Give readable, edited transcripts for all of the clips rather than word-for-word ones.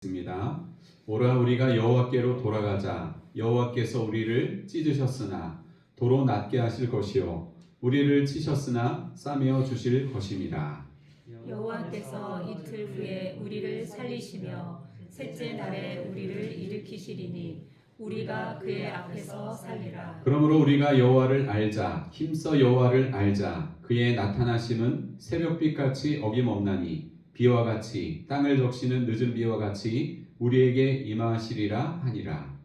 있습니다. 오라 우리가 여호와께로 돌아가자. 여호와께서 우리를 찢으셨으나 도로 낫게 하실 것이요 우리를 치셨으나 싸매어 주실 것입니다. 여호와께서 이틀 후에 우리를 살리시며 셋째 날에 우리를 일으키시리니 우리가 그의 앞에서 살리라. 그러므로 우리가 여호와를 알자. 힘써 여호와를 알자. 그의 나타나심은 새벽빛같이 어김없나니 비와 같이 땅을 적시는 늦은 비와 같이 우리에게 임하시리라 하니라.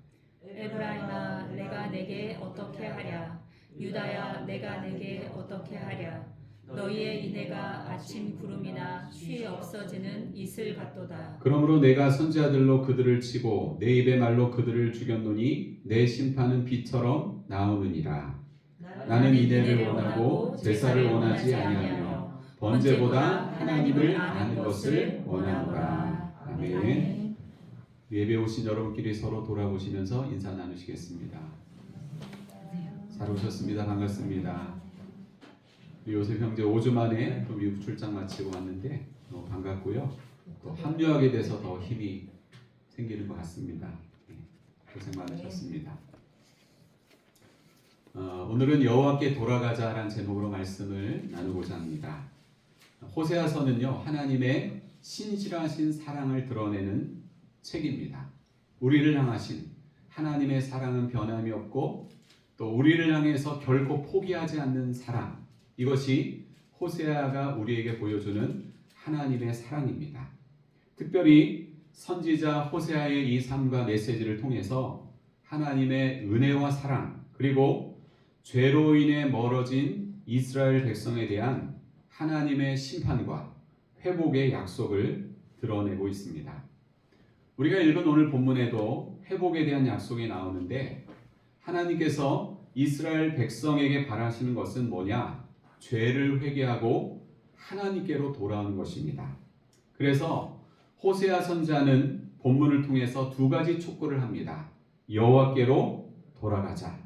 에브라임아, 내가 내게 어떻게 하랴? 유다야, 내가 내게 어떻게 하랴? 너희의 인애가 아침 구름이나 쉬 없어지는 이슬 같도다. 그러므로 내가 선지자들로 그들을 치고 내 입의 말로 그들을 죽였노니 내 심판은 비처럼 나오느니라. 나는 인애를 원하고 제사를 원하지 아니하며 번제보다 하나님을 아는 것을 원하노라. 아멘. 예배 오신 여러분끼리 서로 돌아보시면서 인사 나누시겠습니다. 잘 오셨습니다. 반갑습니다. 요셉 형제 5주 만에 또 미국 출장 마치고 왔는데 너무 반갑고요. 또 합류하게 돼서 더 힘이 생기는 것 같습니다. 고생 많으셨습니다. 오늘은 여호와께 돌아가자라는 제목으로 말씀을 나누고자 합니다. 호세아서는요, 하나님의 신실하신 사랑을 드러내는 책입니다. 우리를 향하신 하나님의 사랑은 변함이 없고 또 우리를 향해서 결코 포기하지 않는 사랑, 이것이 호세아가 우리에게 보여주는 하나님의 사랑입니다. 특별히 선지자 호세아의 이 삶과 메시지를 통해서 하나님의 은혜와 사랑, 그리고 죄로 인해 멀어진 이스라엘 백성에 대한 하나님의 심판과 회복의 약속을 드러내고 있습니다. 우리가 읽은 오늘 본문에도 회복에 대한 약속이 나오는데, 하나님께서 이스라엘 백성에게 바라시는 것은 뭐냐? 죄를 회개하고 하나님께로 돌아오는 것입니다. 그래서 호세아 선지자는 본문을 통해서 두 가지 촉구를 합니다. 여호와께로 돌아가자.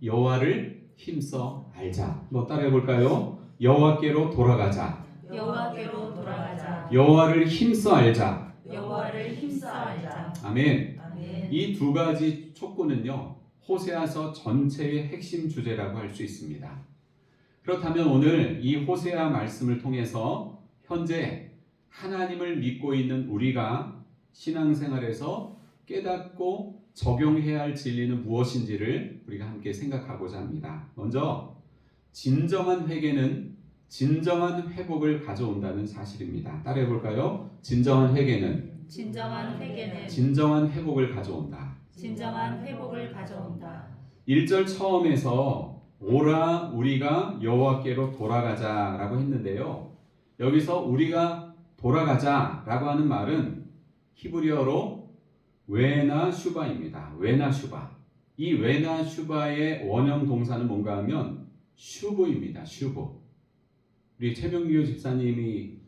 여호와를 힘써 알자. 뭐 따라해 볼까요? 여호와께로 돌아가자. 여호와께로 돌아가자. 여호와를 힘써 알자. 여호와를 힘써 알자. 아멘. 아멘. 이 두 가지 촉구는요, 호세아서 전체의 핵심 주제라고 할 수 있습니다. 그렇다면 오늘 이 호세아 말씀을 통해서 현재 하나님을 믿고 있는 우리가 신앙생활에서 깨닫고 적용해야 할 진리는 무엇인지를 우리가 함께 생각하고자 합니다. 먼저 진정한 회개는 진정한 회복을 가져온다는 사실입니다. 따라해 볼까요? 진정한 회개는 진정한 회복을 가져온다. 진정한 회복을 가져온다. 1절 처음에서 오라 우리가 여호와께로 돌아가자라고 했는데요. 여기서 우리가 돌아가자라고 하는 말은 히브리어로 웨나 슈바입니다. 웨나 슈바. 이 웨나 슈바의 원형 동사는 뭔가 하면 슈브입니다. 슈브. 우리 최명규 집사님이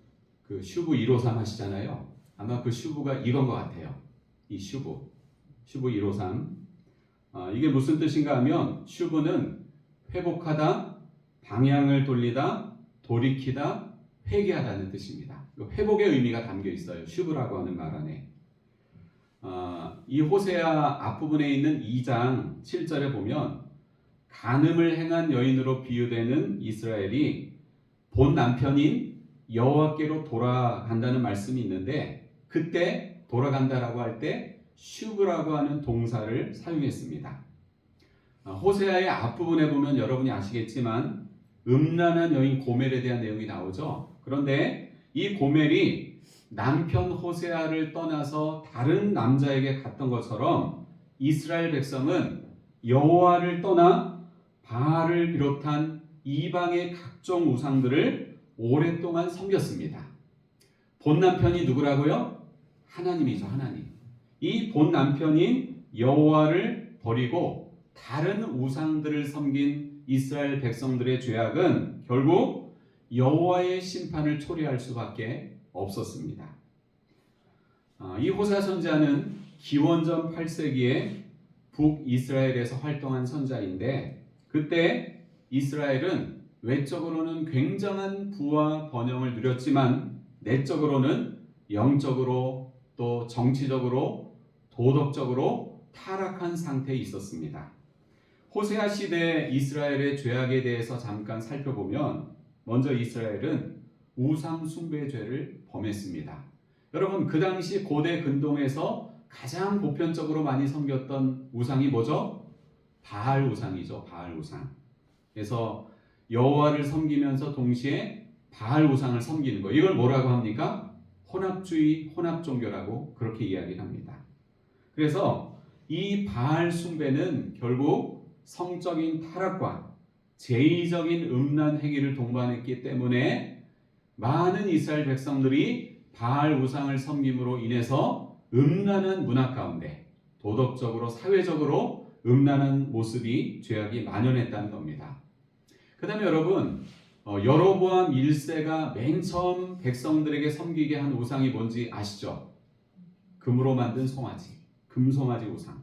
그 슈브 153 하시잖아요. 아마 그 슈브가 이건 것 같아요. 이 슈브 153. 이게 무슨 뜻인가 하면 슈브는 회복하다, 방향을 돌리다, 돌이키다, 회개하다는 뜻입니다. 회복의 의미가 담겨 있어요. 슈브라고 하는 말 안에. 이 호세아 앞부분에 있는 2장 7절에 보면 간음을 행한 여인으로 비유되는 이스라엘이 본 남편인 여호와께로 돌아간다는 말씀이 있는데, 그때 돌아간다라고 할 때 슈브라고 하는 동사를 사용했습니다. 호세아의 앞부분에 보면 여러분이 아시겠지만 음란한 여인 고멜에 대한 내용이 나오죠. 그런데 이 고멜이 남편 호세아를 떠나서 다른 남자에게 갔던 것처럼 이스라엘 백성은 여호와를 떠나 바알을 비롯한 이방의 각종 우상들을 오랫동안 섬겼습니다. 본 남편이 누구라고요? 하나님이죠. 하나님. 이 본 남편인 여호와를 버리고 다른 우상들을 섬긴 이스라엘 백성들의 죄악은 결국 여호와의 심판을 초래할 수밖에 없었습니다. 이 호세아 선지자는 기원전 8세기에 북이스라엘에서 활동한 선지자인데, 그때 이스라엘은 외적으로는 굉장한 부와 번영을 누렸지만 내적으로는 영적으로 또 정치적으로, 도덕적으로 타락한 상태에 있었습니다. 호세아 시대 이스라엘의 죄악에 대해서 잠깐 살펴보면 먼저 이스라엘은 우상 숭배 죄를 범했습니다. 여러분, 그 당시 고대 근동에서 가장 보편적으로 많이 섬겼던 우상이 뭐죠? 바알 우상이죠. 바알 우상. 그래서 여호와를 섬기면서 동시에 바알 우상을 섬기는 거, 이걸 뭐라고 합니까? 혼합주의, 혼합종교라고 그렇게 이야기를 합니다. 그래서 이 바알 숭배는 결국 성적인 타락과 제의적인 음란 행위를 동반했기 때문에 많은 이스라엘 백성들이 바알 우상을 섬김으로 인해서 음란한 문화 가운데 도덕적으로, 사회적으로 음란한 모습이, 죄악이 만연했다는 겁니다. 그 다음에 여러분, 여로보암 1세가 맨 처음 백성들에게 섬기게 한 우상이 뭔지 아시죠? 금으로 만든 송아지, 금송아지 우상.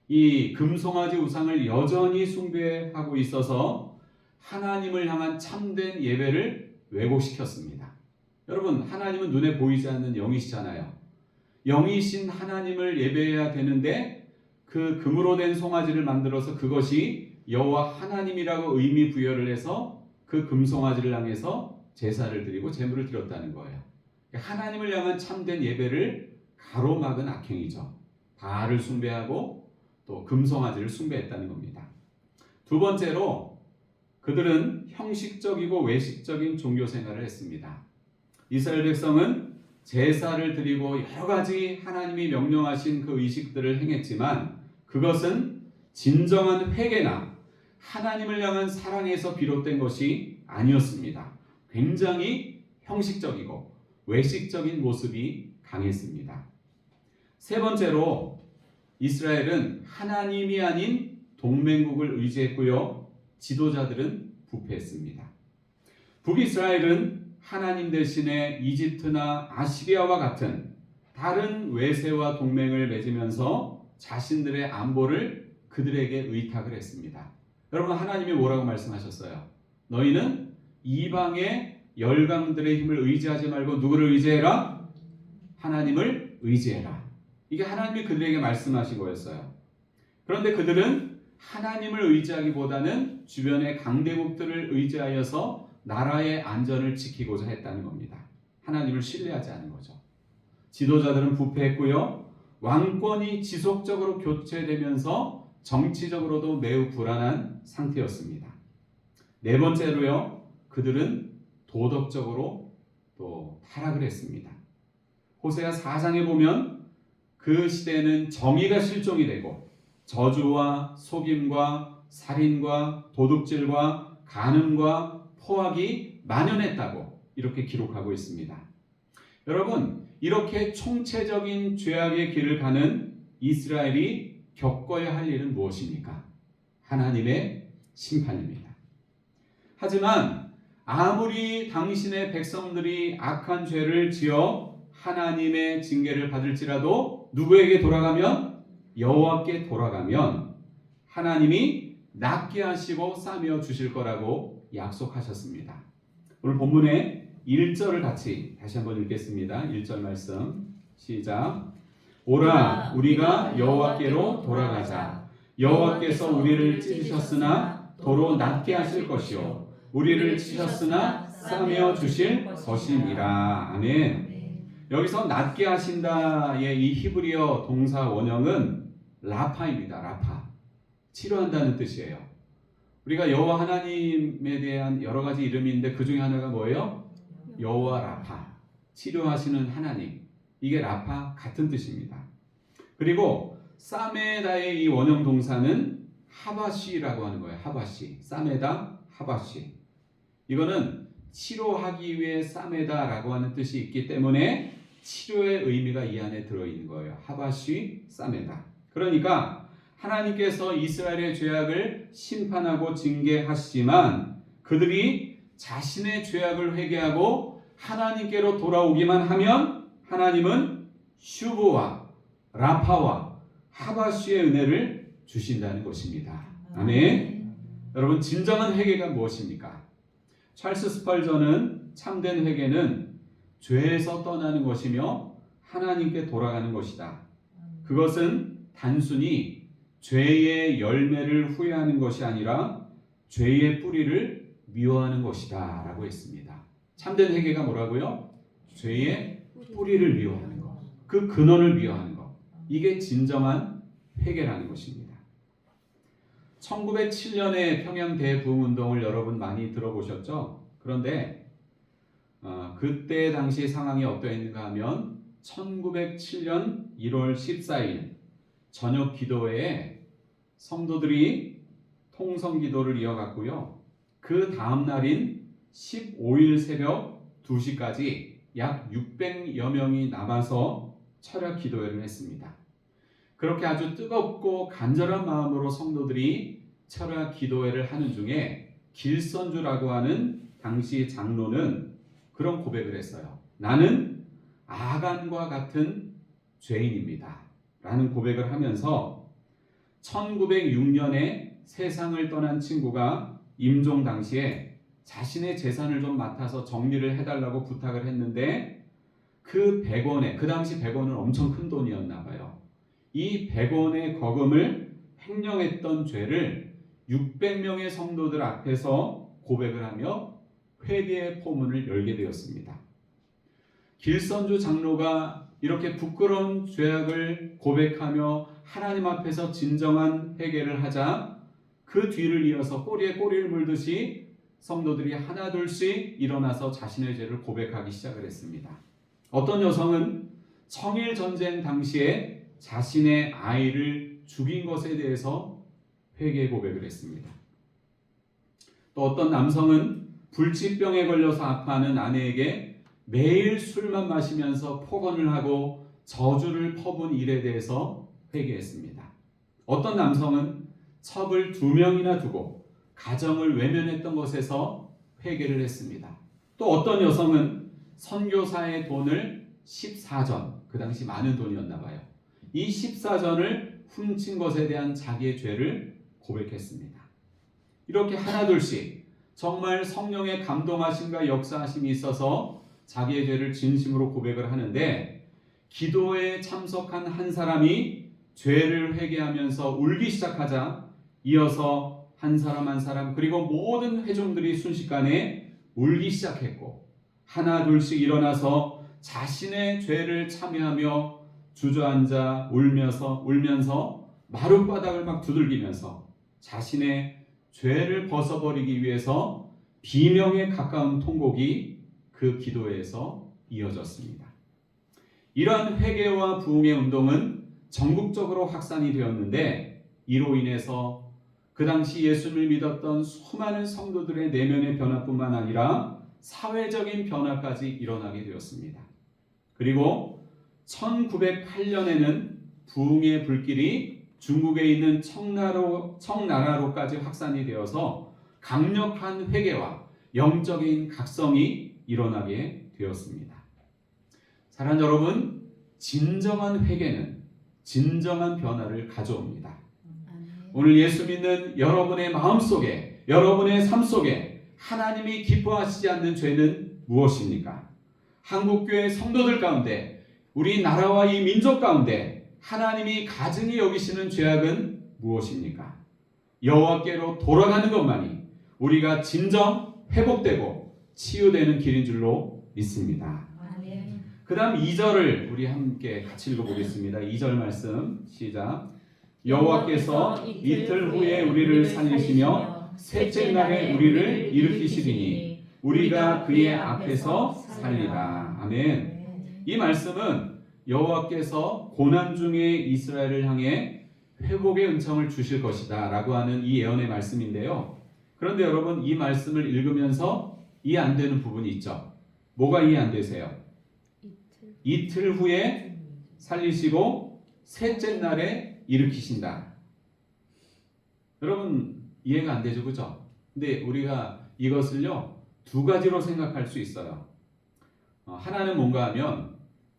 이 금송아지 우상을 여전히 숭배하고 있어서 하나님을 향한 참된 예배를 왜곡시켰습니다. 여러분, 하나님은 눈에 보이지 않는 영이시잖아요. 영이신 하나님을 예배해야 되는데 그 금으로 된 송아지를 만들어서 그것이 여호와 하나님이라고 의미 부여를 해서 그 금송아지를 향해서 제사를 드리고 제물을 드렸다는 거예요. 하나님을 향한 참된 예배를 가로막은 악행이죠. 바알을 숭배하고 또 금송아지를 숭배했다는 겁니다. 두 번째로 그들은 형식적이고 외식적인 종교 생활을 했습니다. 이스라엘 백성은 제사를 드리고 여러 가지 하나님이 명령하신 그 의식들을 행했지만 그것은 진정한 회개나 하나님을 향한 사랑에서 비롯된 것이 아니었습니다. 굉장히 형식적이고 외식적인 모습이 강했습니다. 세 번째로 이스라엘은 하나님이 아닌 동맹국을 의지했고요. 지도자들은 부패했습니다. 북이스라엘은 하나님 대신에 이집트나 아시리아와 같은 다른 외세와 동맹을 맺으면서 자신들의 안보를 그들에게 의탁을 했습니다. 여러분, 하나님이 뭐라고 말씀하셨어요? 너희는 이방의 열강들의 힘을 의지하지 말고 누구를 의지해라? 하나님을 의지해라. 이게 하나님이 그들에게 말씀하신 거였어요. 그런데 그들은 하나님을 의지하기보다는 주변의 강대국들을 의지하여서 나라의 안전을 지키고자 했다는 겁니다. 하나님을 신뢰하지 않은 거죠. 지도자들은 부패했고요. 왕권이 지속적으로 교체되면서 정치적으로도 매우 불안한 상태였습니다. 네 번째로요, 그들은 도덕적으로 또 타락을 했습니다. 호세아 4장에 보면 그 시대는 정의가 실종이 되고 저주와 속임과 살인과 도둑질과 간음과 포악이 만연했다고 이렇게 기록하고 있습니다. 여러분, 이렇게 총체적인 죄악의 길을 가는 이스라엘이 겪어야 할 일은 무엇입니까? 하나님의 심판입니다. 하지만 아무리 당신의 백성들이 악한 죄를 지어 하나님의 징계를 받을지라도 누구에게 돌아가면? 여호와께 돌아가면 하나님이 낫게 하시고 싸매어 주실 거라고 약속하셨습니다. 오늘 본문의 1절을 같이 다시 한번 읽겠습니다. 1절 말씀 시작. 오라 우리가 여호와께로 돌아가자. 여호와께서 우리를 찢으셨으나 도로 낫게 하실 것이요 우리를 치셨으나 싸매어 주실 것임이라. 아멘. 여기서 낫게 하신다의 이 히브리어 동사 원형은 라파입니다. 라파. 치료한다는 뜻이에요. 우리가 여호와 하나님에 대한 여러 가지 이름이 있는데 그 중에 하나가 뭐예요? 여호와 라파. 치료하시는 하나님. 이게 라파 같은 뜻입니다. 그리고 사메다의 이 원형 동사는 하바시라고 하는 거예요. 하바시. 사메다, 하바시. 이거는 치료하기 위해 사메다라고 하는 뜻이 있기 때문에 치료의 의미가 이 안에 들어있는 거예요. 하바시, 사메다. 그러니까 하나님께서 이스라엘의 죄악을 심판하고 징계하시지만 그들이 자신의 죄악을 회개하고 하나님께로 돌아오기만 하면 하나님은 슈브와 라파와 하바시의 은혜를 주신다는 것입니다. 아멘. 여러분, 진정한 회개가 무엇입니까? 찰스 스펄전은 참된 회개는 죄에서 떠나는 것이며 하나님께 돌아가는 것이다. 그것은 단순히 죄의 열매를 후회하는 것이 아니라 죄의 뿌리를 미워하는 것이다 라고 했습니다. 참된 회개가 뭐라고요? 죄의 뿌리를 미워하는 것, 그 근원을 미워하는 것, 이게 진정한 회개라는 것입니다. 1907년의 평양 대부흥운동을 여러분 많이 들어보셨죠? 그런데 그때 당시 상황이 어떠했는가 하면 1907년 1월 14일 저녁 기도회에 성도들이 통성 기도를 이어갔고요. 그 다음 날인 15일 새벽 2시까지 약 600여 명이 남아서 철야 기도회를 했습니다. 그렇게 아주 뜨겁고 간절한 마음으로 성도들이 철야 기도회를 하는 중에 길선주라고 하는 당시 장로는 그런 고백을 했어요. 나는 아간과 같은 죄인입니다. 라는 고백을 하면서 1906년에 세상을 떠난 친구가 임종 당시에 자신의 재산을 좀 맡아서 정리를 해달라고 부탁을 했는데 그 100원에, 그 당시 100원은 엄청 큰 돈이었나 봐요. 이 100원의 거금을 횡령했던 죄를 600명의 성도들 앞에서 고백을 하며 회개의 포문을 열게 되었습니다. 길선주 장로가 이렇게 부끄러운 죄악을 고백하며 하나님 앞에서 진정한 회개를 하자 그 뒤를 이어서 꼬리에 꼬리를 물듯이 성도들이 하나둘씩 일어나서 자신의 죄를 고백하기 시작을 했습니다. 어떤 여성은 청일 전쟁 당시에 자신의 아이를 죽인 것에 대해서 회개 고백을 했습니다. 또 어떤 남성은 불치병에 걸려서 아파하는 아내에게 매일 술만 마시면서 폭언을 하고 저주를 퍼부은 일에 대해서 회개했습니다. 어떤 남성은 첩을 2명이나 두고 가정을 외면했던 것에서 회개를 했습니다. 또 어떤 여성은 선교사의 돈을 14전, 그 당시 많은 돈이었나 봐요. 이 14전을 훔친 것에 대한 자기의 죄를 고백했습니다. 이렇게 하나둘씩 정말 성령의 감동하심과 역사하심이 있어서 자기의 죄를 진심으로 고백을 하는데 기도에 참석한 한 사람이 죄를 회개하면서 울기 시작하자 이어서 한 사람 한 사람 그리고 모든 회중들이 순식간에 울기 시작했고 하나둘씩 일어나서 자신의 죄를 참회하며 주저앉아 울면서 마룻바닥을 막 두들기면서 자신의 죄를 벗어버리기 위해서 비명에 가까운 통곡이 그 기도회에서 이어졌습니다. 이러한 회개와 부흥의 운동은 전국적으로 확산이 되었는데 이로 인해서 그 당시 예수를 믿었던 수많은 성도들의 내면의 변화뿐만 아니라 사회적인 변화까지 일어나게 되었습니다. 그리고 1908년에는 부흥의 불길이 중국에 있는 청나라로까지 확산이 되어서 강력한 회개와 영적인 각성이 일어나게 되었습니다. 사랑하는 여러분, 진정한 회개는 진정한 변화를 가져옵니다. 오늘 예수 믿는 여러분의 마음속에, 여러분의 삶 속에 하나님이 기뻐하시지 않는 죄는 무엇입니까? 한국교회 성도들 가운데, 우리 나라와 이 민족 가운데 하나님이 가증히 여기시는 죄악은 무엇입니까? 여호와께로 돌아가는 것만이 우리가 진정 회복되고 치유되는 길인 줄로 믿습니다. 그 다음 2절을 우리 함께 같이 읽어보겠습니다. 2절 말씀 시작. 여호와께서 이틀 후에 우리를 살리시며 셋째 날에 우리를 일으키시리니 우리가 그의 앞에서 살리라. 아멘. 이 말씀은 여호와께서 고난 중에 이스라엘을 향해 회복의 은총을 주실 것이다 라고 하는 이 예언의 말씀인데요. 그런데 여러분 이 말씀을 읽으면서 이해 안 되는 부분이 있죠. 뭐가 이해 안 되세요? 이틀 후에 살리시고 셋째 날에 일으키신다. 여러분 이해가 안 되죠, 그죠? 근데 우리가 이것을요 두 가지로 생각할 수 있어요. 하나는 뭔가 하면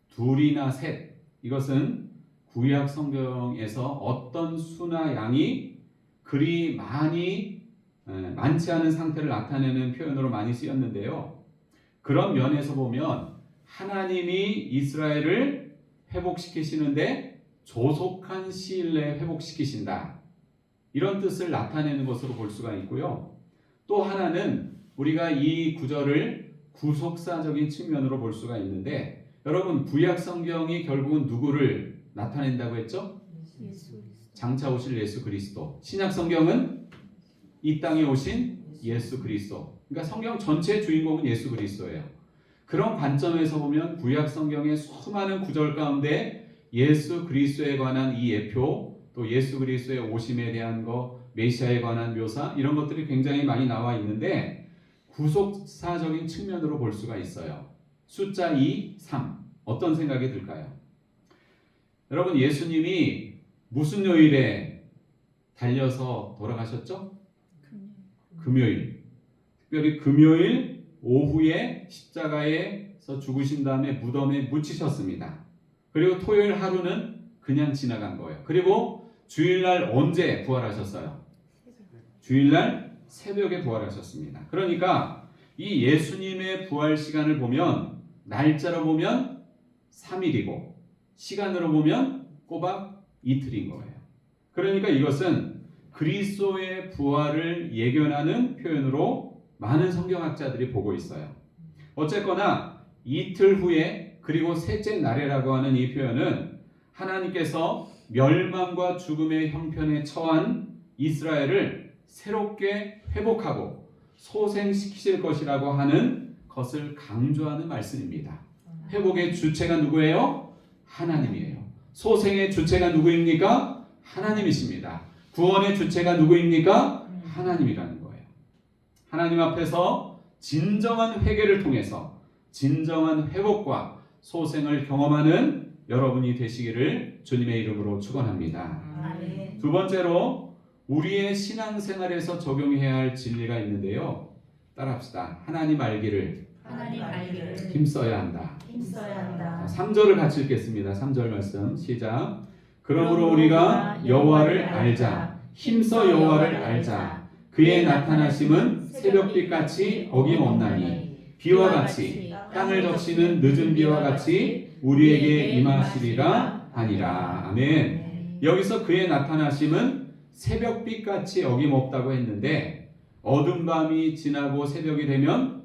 둘이나 셋, 이것은 구약 성경에서 어떤 수나 양이 그리 많지 않은 상태를 나타내는 표현으로 많이 쓰였는데요. 그런 면에서 보면 하나님이 이스라엘을 회복시키시는데 조속한 시일 내에 회복시키신다. 이런 뜻을 나타내는 것으로 볼 수가 있고요. 또 하나는 우리가 이 구절을 구속사적인 측면으로 볼 수가 있는데, 여러분 구약 성경이 결국은 누구를 나타낸다고 했죠? 예수. 장차 오실 예수 그리스도. 신약 성경은 이 땅에 오신 예수 그리스도. 그러니까 성경 전체의 주인공은 예수 그리스도예요. 그런 관점에서 보면 구약 성경의 수많은 구절 가운데 예수 그리스도에 관한 이 예표, 또 예수 그리스도의 오심에 대한 거, 메시아에 관한 묘사, 이런 것들이 굉장히 많이 나와 있는데 구속사적인 측면으로 볼 수가 있어요. 숫자 2, 3 어떤 생각이 들까요? 여러분 예수님이 무슨 요일에 달려서 돌아가셨죠? 금요일. 특별히 금요일 오후에 십자가에서 죽으신 다음에 무덤에 묻히셨습니다. 그리고 토요일 하루는 그냥 지나간 거예요. 그리고 주일날 언제 부활하셨어요? 주일날 새벽에 부활하셨습니다. 그러니까 이 예수님의 부활 시간을 보면 날짜로 보면 3일이고 시간으로 보면 꼬박 이틀인 거예요. 그러니까 이것은 그리스도의 부활을 예견하는 표현으로 많은 성경학자들이 보고 있어요. 어쨌거나 이틀 후에 그리고 셋째 날이라고 하는 이 표현은 하나님께서 멸망과 죽음의 형편에 처한 이스라엘을 새롭게 회복하고 소생시키실 것이라고 하는 것을 강조하는 말씀입니다. 회복의 주체가 누구예요? 하나님이에요. 소생의 주체가 누구입니까? 하나님이십니다. 구원의 주체가 누구입니까? 하나님이라는 거예요. 하나님 앞에서 진정한 회개를 통해서 진정한 회복과 소생을 경험하는 여러분이 되시기를 주님의 이름으로 축원합니다. 아멘. 두 번째로 우리의 신앙생활에서 적용해야 할 진리가 있는데요. 따라합시다. 하나님 알기를 힘써야 한다. 3절을 같이 읽겠습니다. 3절 말씀 시작. 그러므로 우리가 여호와를 알자. 힘써 여호와를 알자. 그의 나타나심은 새벽빛같이 어김없나니 비와 같이 땅을 덮시는 늦은 비와 같이 우리에게 임하시리라 하니라. 아멘. 여기서 그의 나타나심은 새벽빛같이 어김없다고 했는데 어두운 밤이 지나고 새벽이 되면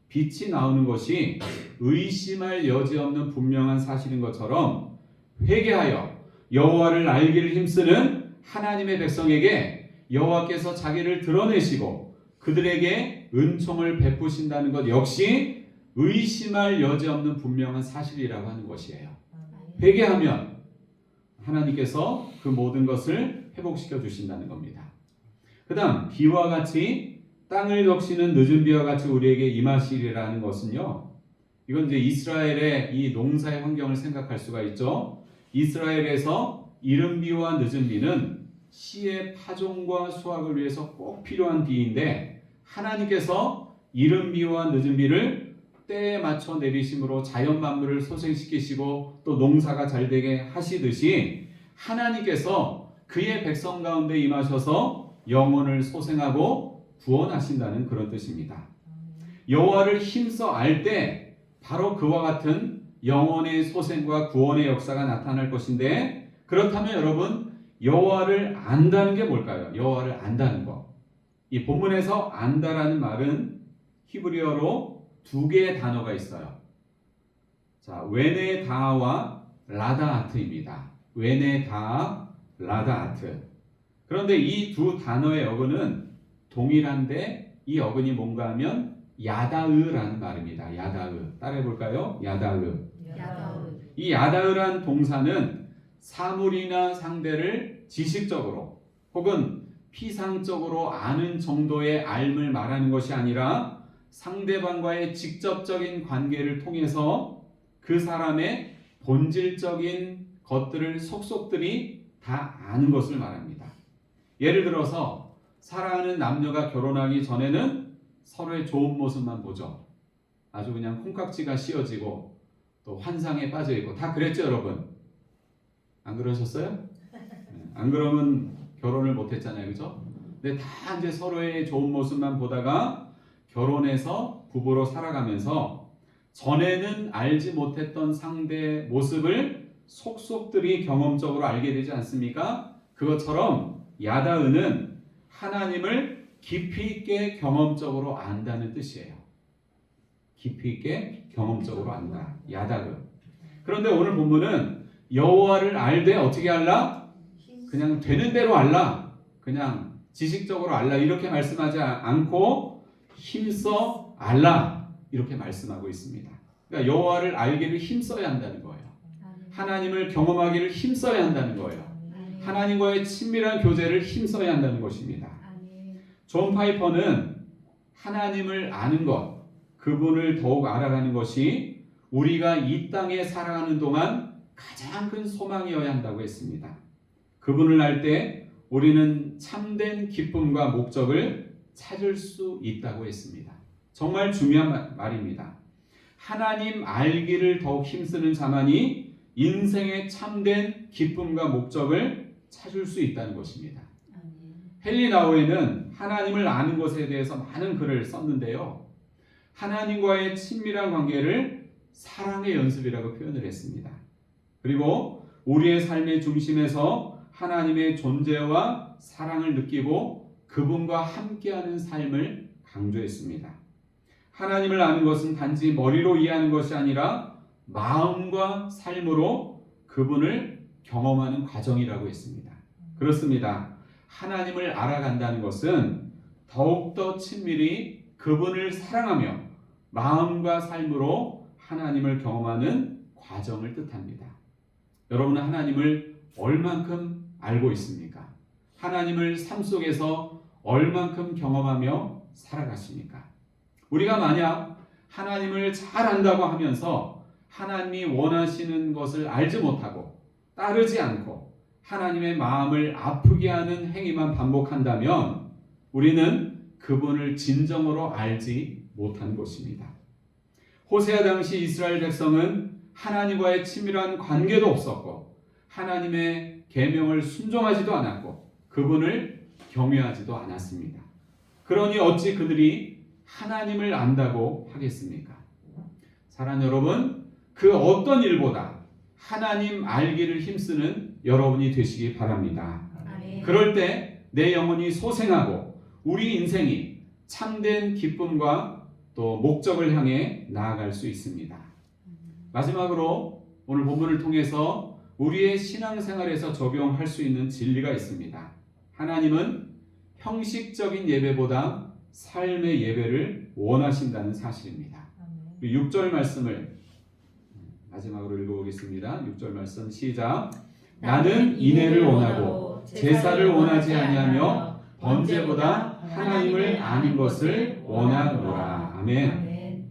빛이 나오는 것이 의심할 여지없는 분명한 사실인 것처럼 회개하여 여호와를 알기를 힘쓰는 하나님의 백성에게 여호와께서 자기를 드러내시고 그들에게 은총을 베푸신다는 것 역시 의심할 여지없는 분명한 사실이라고 하는 것이에요. 회개하면 하나님께서 그 모든 것을 회복시켜 주신다는 겁니다. 그 다음 비와 같이 땅을 적시는 늦은 비와 같이 우리에게 임하시리라는 것은요, 이건 이제 이스라엘의 이 농사의 환경을 생각할 수가 있죠. 이스라엘에서 이른 비와 늦은 비는 씨의 파종과 수확을 위해서 꼭 필요한 비인데 하나님께서 이른 비와 늦은 비를 때에 맞춰 내리심으로 자연 만물을 소생시키시고 또 농사가 잘 되게 하시듯이 하나님께서 그의 백성 가운데 임하셔서 영혼을 소생하고 구원하신다는 그런 뜻입니다. 여호와를 힘써 알 때 바로 그와 같은 영혼의 소생과 구원의 역사가 나타날 것인데, 그렇다면 여러분 여호와를 안다는 게 뭘까요? 여호와를 안다는 것. 이 본문에서 안다라는 말은 히브리어로 두 개의 단어가 있어요. 자, 웨네 다와 라다아트입니다. 웨네 다 라다아트. 그런데 이 두 단어의 어근은 동일한데 이 어근이 뭔가 하면 야다으라는 말입니다. 야다으. 따라해 볼까요? 야다으. 이 야다으란 동사는 사물이나 상대를 지식적으로 혹은 피상적으로 아는 정도의 알을 말하는 것이 아니라 상대방과의 직접적인 관계를 통해서 그 사람의 본질적인 것들을 속속들이 다 아는 것을 말합니다. 예를 들어서 사랑하는 남녀가 결혼하기 전에는 서로의 좋은 모습만 보죠. 아주 그냥 콩깍지가 씌어지고 또 환상에 빠져 있고 다 그랬죠, 여러분? 안 그러셨어요? 안 그러면 결혼을 못 했잖아요. 그죠? 근데 다 이제 서로의 좋은 모습만 보다가 결혼해서 부부로 살아가면서 전에는 알지 못했던 상대의 모습을 속속들이 경험적으로 알게 되지 않습니까? 그것처럼 야다은은 하나님을 깊이 있게 경험적으로 안다는 뜻이에요. 깊이 있게 경험적으로 안다. 야다은. 그런데 오늘 본문은 여호와를 알되 어떻게 알라? 그냥 되는 대로 알라. 그냥 지식적으로 알라. 이렇게 말씀하지 않고 힘써 알라. 이렇게 말씀하고 있습니다. 그러니까 여호와를 알기를 힘써야 한다는 거예요. 하나님을 경험하기를 힘써야 한다는 거예요. 하나님과의 친밀한 교제를 힘써야 한다는 것입니다. 존 파이퍼는 하나님을 아는 것, 그분을 더욱 알아가는 것이 우리가 이 땅에 살아가는 동안 가장 큰 소망이어야 한다고 했습니다. 그분을 알 때 우리는 참된 기쁨과 목적을 찾을 수 있다고 했습니다. 정말 중요한 말입니다. 하나님 알기를 더욱 힘쓰는 자만이 인생의 참된 기쁨과 목적을 찾을 수 있다는 것입니다. 헨리 나우에는 하나님을 아는 것에 대해서 많은 글을 썼는데요. 하나님과의 친밀한 관계를 사랑의 연습이라고 표현을 했습니다. 그리고 우리의 삶의 중심에서 하나님의 존재와 사랑을 느끼고 그분과 함께하는 삶을 강조했습니다. 하나님을 아는 것은 단지 머리로 이해하는 것이 아니라 마음과 삶으로 그분을 경험하는 과정이라고 했습니다. 그렇습니다. 하나님을 알아간다는 것은 더욱더 친밀히 그분을 사랑하며 마음과 삶으로 하나님을 경험하는 과정을 뜻합니다. 여러분은 하나님을 얼만큼 알고 있습니까? 하나님을 삶 속에서 얼만큼 경험하며 살아가십니까? 우리가 만약 하나님을 잘 안다고 하면서 하나님이 원하시는 것을 알지 못하고 따르지 않고 하나님의 마음을 아프게 하는 행위만 반복한다면 우리는 그분을 진정으로 알지 못한 것입니다. 호세아 당시 이스라엘 백성은 하나님과의 친밀한 관계도 없었고 하나님의 계명을 순종하지도 않았고 그분을 경외하지도 않았습니다. 그러니 어찌 그들이 하나님을 안다고 하겠습니까? 사랑하는 여러분, 그 어떤 일보다 하나님 알기를 힘쓰는 여러분이 되시기 바랍니다. 그럴 때 내 영혼이 소생하고 우리 인생이 참된 기쁨과 또 목적을 향해 나아갈 수 있습니다. 마지막으로 오늘 본문을 통해서 우리의 신앙생활에서 적용할 수 있는 진리가 있습니다. 하나님은 형식적인 예배보다 삶의 예배를 원하신다는 사실입니다. 6절 말씀을 마지막으로 읽어보겠습니다. 6절 말씀 시작. 나는 인애를 원하고 제사를 원하지 아니하며 번제보다 하나님을 아는 것을 원하노라. 아멘.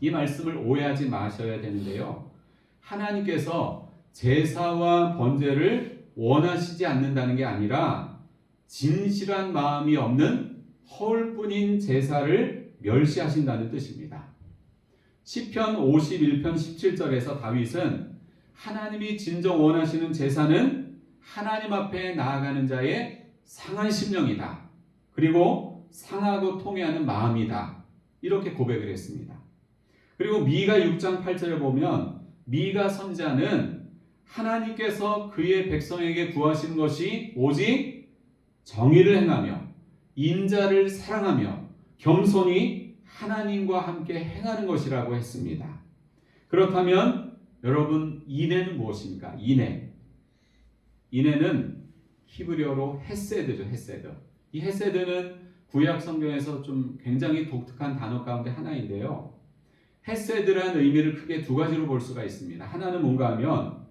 이 말씀을 오해하지 마셔야 되는데요. 하나님께서 제사와 번제를 원하시지 않는다는 게 아니라 진실한 마음이 없는 허울뿐인 제사를 멸시하신다는 뜻입니다. 시편 51편 17절에서 다윗은 하나님이 진정 원하시는 제사는 하나님 앞에 나아가는 자의 상한 심령이다. 그리고 상하고 통회하는 마음이다. 이렇게 고백을 했습니다. 그리고 미가 6장 8절에 보면 미가 선지자는 하나님께서 그의 백성에게 구하시는 것이 오직 정의를 행하며 인자를 사랑하며 겸손히 하나님과 함께 행하는 것이라고 했습니다. 그렇다면 여러분 인애는 무엇입니까? 인애는 히브리어로 헤세드죠. 헤세드. 이 헤세드는 구약 성경에서 좀 굉장히 독특한 단어 가운데 하나인데요. 헤세드라는 의미를 크게 두 가지로 볼 수가 있습니다. 하나는 뭔가 하면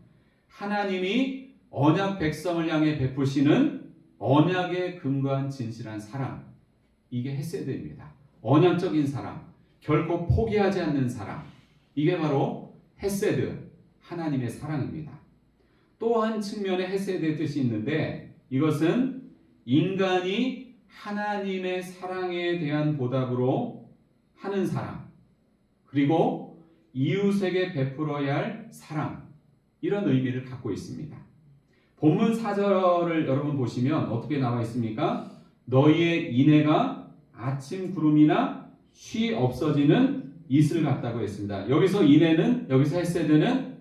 하나님이 언약 백성을 향해 베푸시는 언약에 근거한 진실한 사랑. 이게 헤세드입니다. 언약적인 사랑, 결코 포기하지 않는 사랑. 이게 바로 헤세드, 하나님의 사랑입니다. 또 한 측면의 헤세드의 뜻이 있는데 이것은 인간이 하나님의 사랑에 대한 보답으로 하는 사랑, 그리고 이웃에게 베풀어야 할 사랑, 이런 의미를 갖고 있습니다. 본문 4절을 여러분 보시면 어떻게 나와 있습니까? 너희의 인애가 아침 구름이나 쉬 없어지는 이슬 같다고 했습니다. 여기서 인애는, 여기서 헤세드는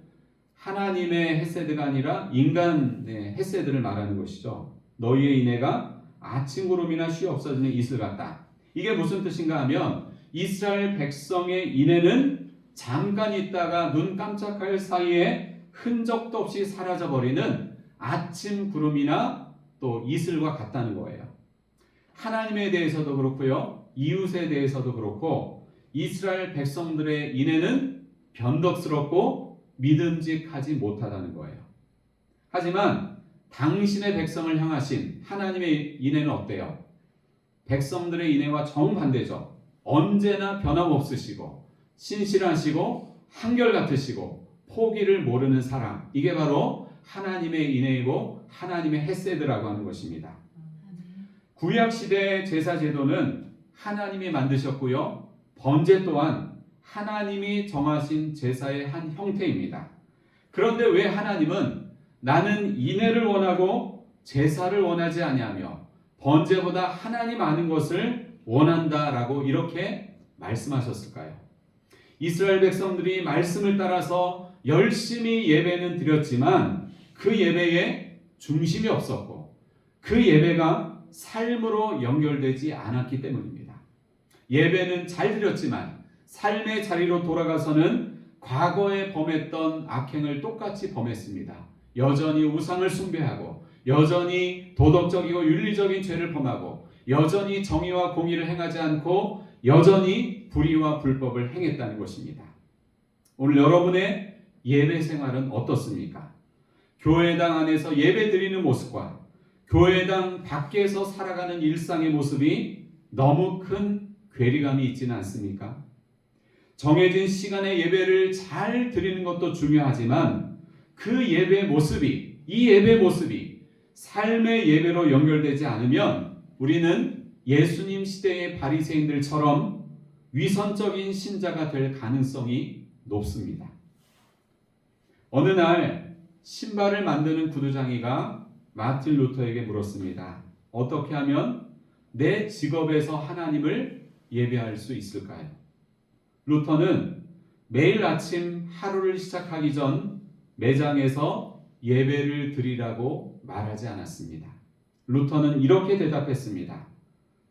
하나님의 헤세드가 아니라 인간의 헤세드를 말하는 것이죠. 너희의 인애가 아침 구름이나 쉬 없어지는 이슬 같다. 이게 무슨 뜻인가 하면 이스라엘 백성의 인애는 잠깐 있다가 눈 깜짝할 사이에 흔적도 없이 사라져버리는 아침 구름이나 또 이슬과 같다는 거예요. 하나님에 대해서도 그렇고요. 이웃에 대해서도 그렇고 이스라엘 백성들의 인애는 변덕스럽고 믿음직하지 못하다는 거예요. 하지만 당신의 백성을 향하신 하나님의 인애는 어때요? 백성들의 인애와 정반대죠. 언제나 변함없으시고 신실하시고 한결같으시고 포기를 모르는 사랑. 이게 바로 하나님의 인애이고 하나님의 헤세드라고 하는 것입니다. 구약시대 제사제도는 하나님이 만드셨고요. 번제 또한 하나님이 정하신 제사의 한 형태입니다. 그런데 왜 하나님은 나는 인애를 원하고 제사를 원하지 아니하며 번제보다 하나님 아는 것을 원한다라고 이렇게 말씀하셨을까요? 이스라엘 백성들이 말씀을 따라서 열심히 예배는 드렸지만 그 예배에 중심이 없었고 그 예배가 삶으로 연결되지 않았기 때문입니다. 예배는 잘 드렸지만 삶의 자리로 돌아가서는 과거에 범했던 악행을 똑같이 범했습니다. 여전히 우상을 숭배하고 여전히 도덕적이고 윤리적인 죄를 범하고 여전히 정의와 공의를 행하지 않고 여전히 불의와 불법을 행했다는 것입니다. 오늘 여러분의 예배 생활은 어떻습니까? 교회당 안에서 예배 드리는 모습과 교회당 밖에서 살아가는 일상의 모습이 너무 큰 괴리감이 있지는 않습니까? 정해진 시간에 예배를 잘 드리는 것도 중요하지만 그 예배 모습이, 이 예배 모습이 삶의 예배로 연결되지 않으면 우리는 예수님 시대의 바리새인들처럼 위선적인 신자가 될 가능성이 높습니다. 어느 날 신발을 만드는 구두장이가 마틴 루터에게 물었습니다. 어떻게 하면 내 직업에서 하나님을 예배할 수 있을까요? 루터는 매일 아침 하루를 시작하기 전 매장에서 예배를 드리라고 말하지 않았습니다. 루터는 이렇게 대답했습니다.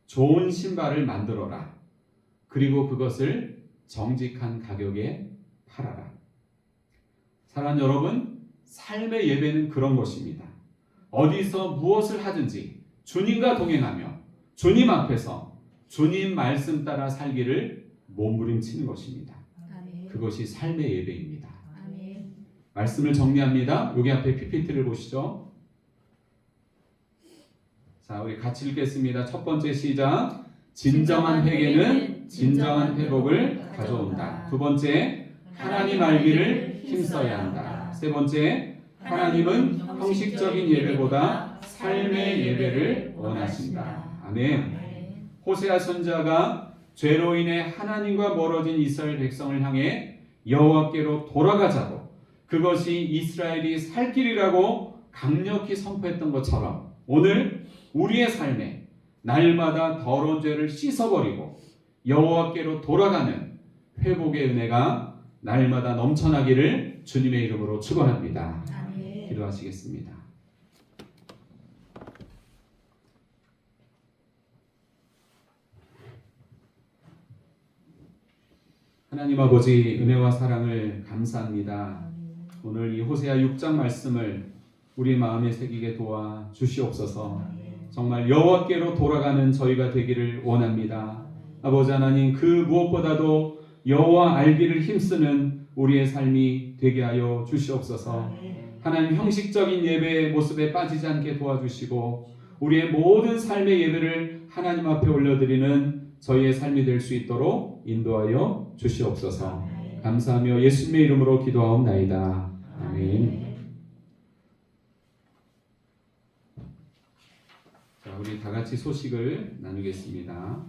좋은 신발을 만들어라. 그리고 그것을 정직한 가격에 팔아라. 사랑하는 여러분, 삶의 예배는 그런 것입니다. 어디서 무엇을 하든지 주님과 동행하며 주님 앞에서 주님 말씀 따라 살기를 몸부림치는 것입니다. 아멘. 그것이 삶의 예배입니다. 아멘. 말씀을 정리합니다. 여기 앞에 PPT를 보시죠. 자, 우리 같이 읽겠습니다. 첫 번째 시작. 진정한 회개는 진정한 회복을 가져온다. 두 번째, 하나님 알기를 힘써야 한다. 세 번째, 하나님은 형식적인 예배보다 삶의 예배를 원하신다. 아멘. 호세아 선지자가 죄로 인해 하나님과 멀어진 이스라엘 백성을 향해 여호와께로 돌아가자고, 그것이 이스라엘이 살 길이라고 강력히 선포했던 것처럼 오늘 우리의 삶에 날마다 더러운 죄를 씻어버리고 여호와께로 돌아가는 회복의 은혜가 날마다 넘쳐나기를 주님의 이름으로 축원합니다. 아멘. 기도하시겠습니다. 하나님 아버지, 은혜와 사랑을 감사합니다. 오늘 이 호세아 6장 말씀을 우리 마음에 새기게 도와 주시옵소서. 정말 여호와께로 돌아가는 저희가 되기를 원합니다. 아버지 하나님, 그 무엇보다도 여호와 알기를 힘쓰는 우리의 삶이 되게 하여 주시옵소서. 하나님, 형식적인 예배의 모습에 빠지지 않게 도와주시고 우리의 모든 삶의 예배를 하나님 앞에 올려드리는 저희의 삶이 될 수 있도록 인도하여 주시옵소서. 감사하며 예수님의 이름으로 기도하옵나이다. 아멘. 자, 우리 다 같이 소식을 나누겠습니다.